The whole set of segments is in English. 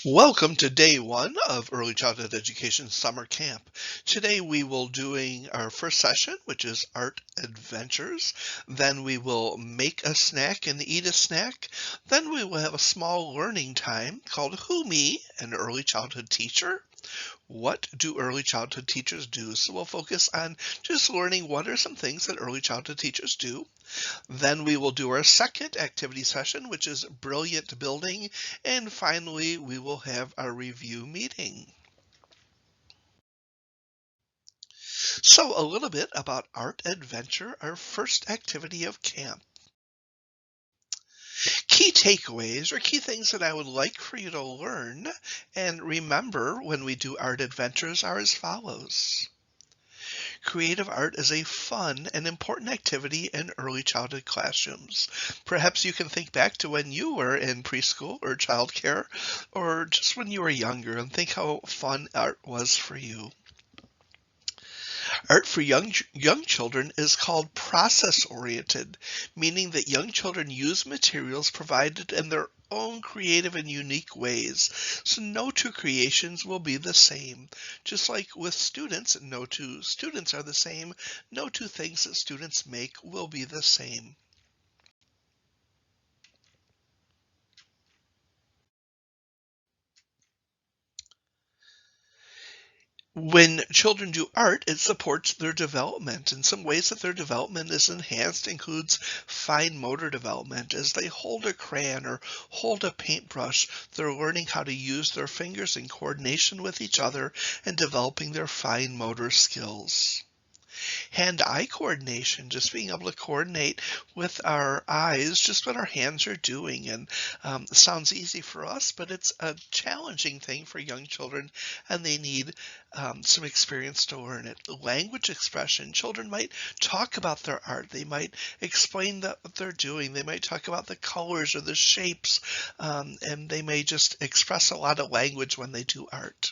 Welcome to day one of Early Childhood Education Summer Camp. Today we will doing our first session, which is Art Adventures. Then we will make a snack and eat a snack. Then we will have a small learning time called Who Me, an Early Childhood Teacher. What do early childhood teachers do? So we'll focus on just learning what are some things that early childhood teachers do. Then we will do our second activity session, which is brilliant building. And finally, we will have our review meeting. So a little bit about Art Adventure, our first activity of camp. Key takeaways or key things that I would like for you to learn and remember when we do Art Adventures are as follows. Creative art is a fun and important activity in early childhood classrooms. Perhaps you can think back to when you were in preschool or childcare, or just when you were younger, and think how fun art was for you. Art for young children is called process-oriented, meaning that young children use materials provided in their own creative and unique ways. So no two creations will be the same. Just like with students, no two students are the same. No two things that students make will be the same. When children do art, it supports their development. And some ways that their development is enhanced includes fine motor development. As they hold a crayon or hold a paintbrush, they're learning how to use their fingers in coordination with each other and developing their fine motor skills. Hand-eye coordination, just being able to coordinate with our eyes, just what our hands are doing. And it sounds easy for us, but it's a challenging thing for young children, and they need some experience to learn it. Language expression, children might talk about their art. They might explain what they're doing. They might talk about the colors or the shapes, and they may just express a lot of language when they do art.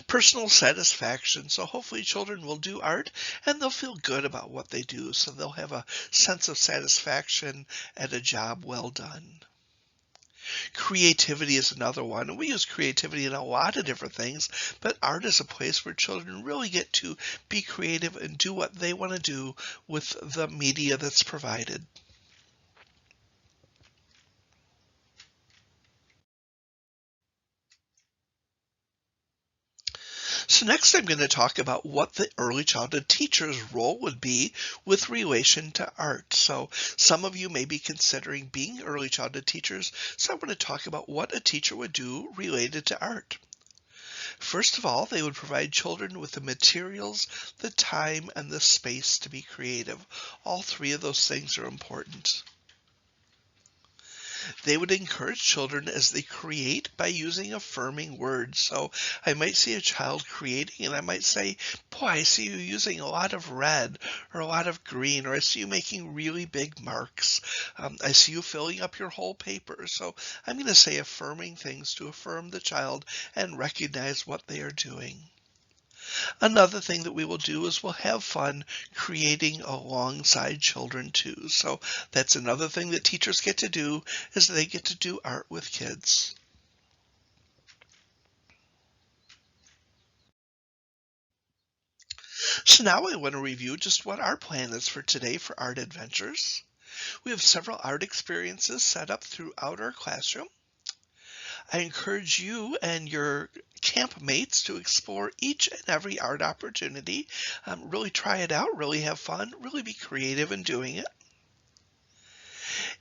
Personal satisfaction. So hopefully children will do art and they'll feel good about what they do. So they'll have a sense of satisfaction at a job well done. Creativity is another one. And we use creativity in a lot of different things, but art is a place where children really get to be creative and do what they want to do with the media that's provided. So next I'm going to talk about what the early childhood teacher's role would be with relation to art. So some of you may be considering being early childhood teachers, so I'm going to talk about what a teacher would do related to art. First of all, they would provide children with the materials, the time, and the space to be creative. All three of those things are important. They would encourage children as they create by using affirming words. So I might see a child creating and I might say, boy, I see you using a lot of red or a lot of green, or I see you making really big marks. I see you filling up your whole paper. So I'm going to say affirming things to affirm the child and recognize what they are doing. Another thing that we will do is we'll have fun creating alongside children too. So that's another thing that teachers get to do is they get to do art with kids. So now I want to review just what our plan is for today for Art Adventures. We have several art experiences set up throughout our classroom. I encourage you and your campmates to explore each and every art opportunity. Really try it out, really have fun, really be creative in doing it.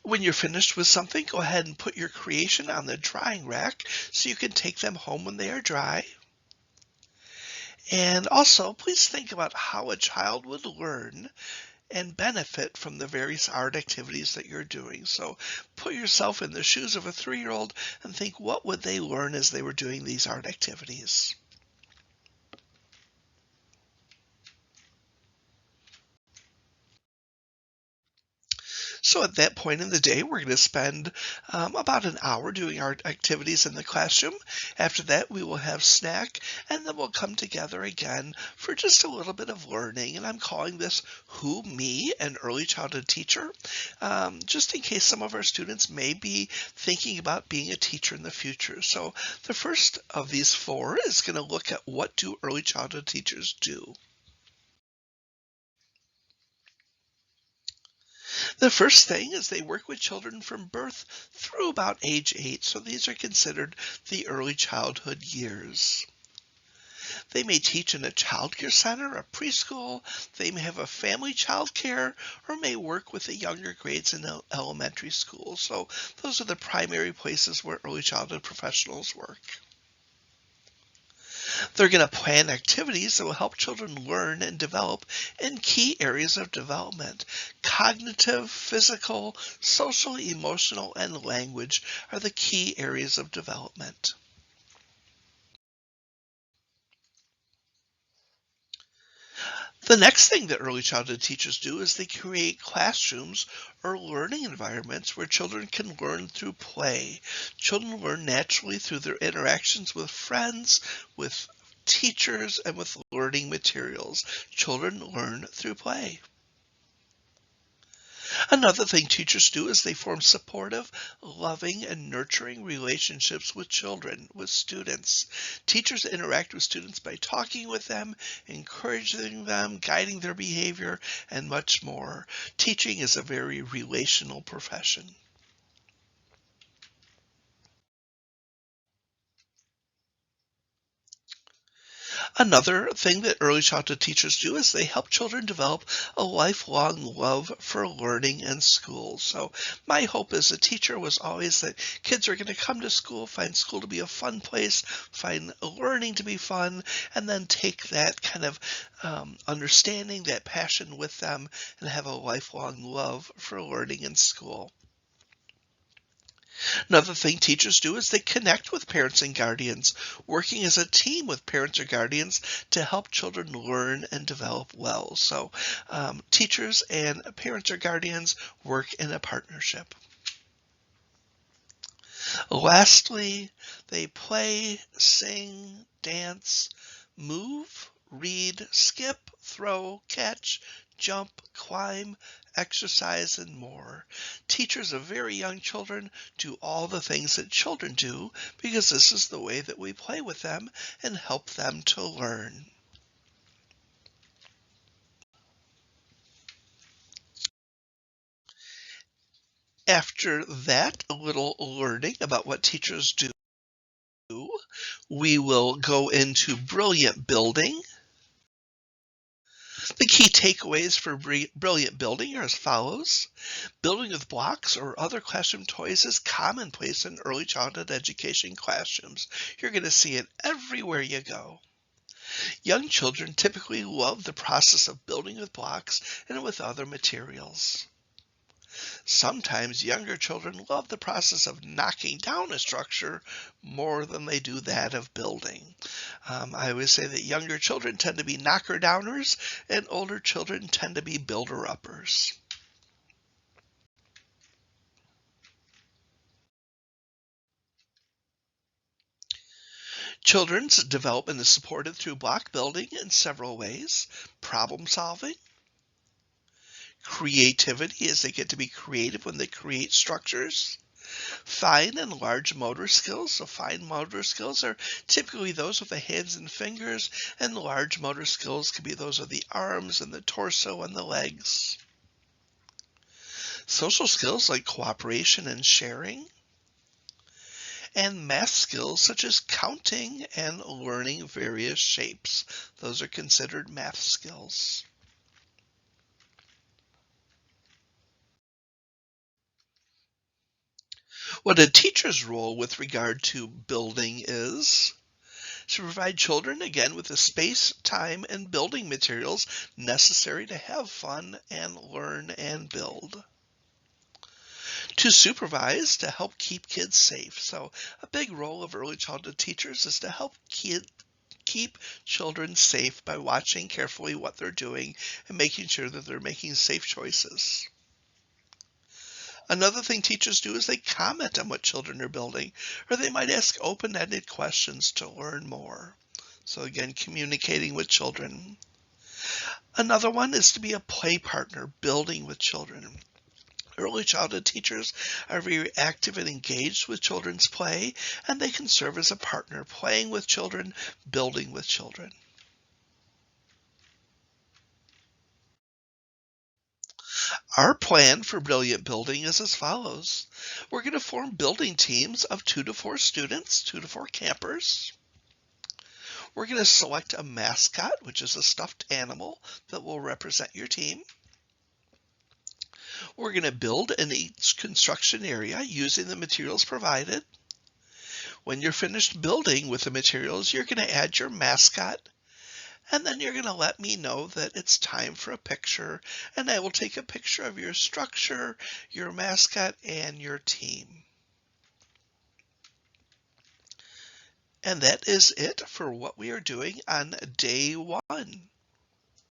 When you're finished with something, go ahead and put your creation on the drying rack so you can take them home when they are dry. And also, please think about how a child would learn and benefit from the various art activities that you're doing. So put yourself in the shoes of a 3-year-old and think, what would they learn as they were doing these art activities? So at that point in the day, we're going to spend about an hour doing our activities in the classroom. After that, we will have snack, and then we'll come together again for just a little bit of learning. And I'm calling this Who Me, an early childhood teacher, just in case some of our students may be thinking about being a teacher in the future. So the first of these four is going to look at what do early childhood teachers do. The first thing is they work with children from birth through about age 8, so these are considered the early childhood years. They may teach in a child care center, a preschool, they may have a family child care, or may work with the younger grades in elementary school. So those are the primary places where early childhood professionals work. They're going to plan activities that will help children learn and develop in key areas of development. Cognitive, physical, social, emotional, and language are the key areas of development. The next thing that early childhood teachers do is they create classrooms or learning environments where children can learn through play. Children learn naturally through their interactions with friends, with teachers, and with learning materials. Children learn through play. Another thing teachers do is they form supportive, loving, and nurturing relationships with children, with students. Teachers interact with students by talking with them, encouraging them, guiding their behavior, and much more. Teaching is a very relational profession. Another thing that early childhood teachers do is they help children develop a lifelong love for learning and school. So my hope as a teacher was always that kids are going to come to school, find school to be a fun place, find learning to be fun, and then take that kind of understanding, that passion with them, and have a lifelong love for learning and school. Another thing teachers do is they connect with parents and guardians, working as a team with parents or guardians to help children learn and develop well. So teachers and parents or guardians work in a partnership. Lastly, they play, sing, dance, move, read, skip, throw, catch, jump, climb, exercise, and more. Teachers of very young children do all the things that children do because this is the way that we play with them and help them to learn. After that, a little learning about what teachers do, we will go into brilliant building. The key takeaways for brilliant building are as follows. Building with blocks or other classroom toys is commonplace in early childhood education classrooms. You're going to see it everywhere you go. Young children typically love the process of building with blocks and with other materials. Sometimes younger children love the process of knocking down a structure more than they do that of building. I always say that younger children tend to be knocker downers and older children tend to be builder uppers. Children's development is supported through block building in several ways. Problem solving, creativity as they get to be creative when they create structures, fine and large motor skills. So fine motor skills are typically those with the hands and fingers, and large motor skills can be those of the arms and the torso and the legs. Social skills like cooperation and sharing, and math skills such as counting and learning various shapes. Those are considered math skills. What a teacher's role with regard to building is to provide children, again, with the space, time, and building materials necessary to have fun and learn and build. To supervise, to help keep kids safe. So a big role of early childhood teachers is to help keep children safe by watching carefully what they're doing and making sure that they're making safe choices. Another thing teachers do is they comment on what children are building, or they might ask open-ended questions to learn more. So again, communicating with children. Another one is to be a play partner, building with children. Early childhood teachers are very active and engaged with children's play, and they can serve as a partner, playing with children, building with children. Our plan for brilliant building is as follows. We're going to form building teams of 2 to 4 students, 2 to 4 campers. We're going to select a mascot, which is a stuffed animal that will represent your team. We're going to build in each construction area using the materials provided. When you're finished building with the materials, you're going to add your mascot, and then you're going to let me know that it's time for a picture, and I will take a picture of your structure, your mascot, and your team. And that is it for what we are doing on day 1.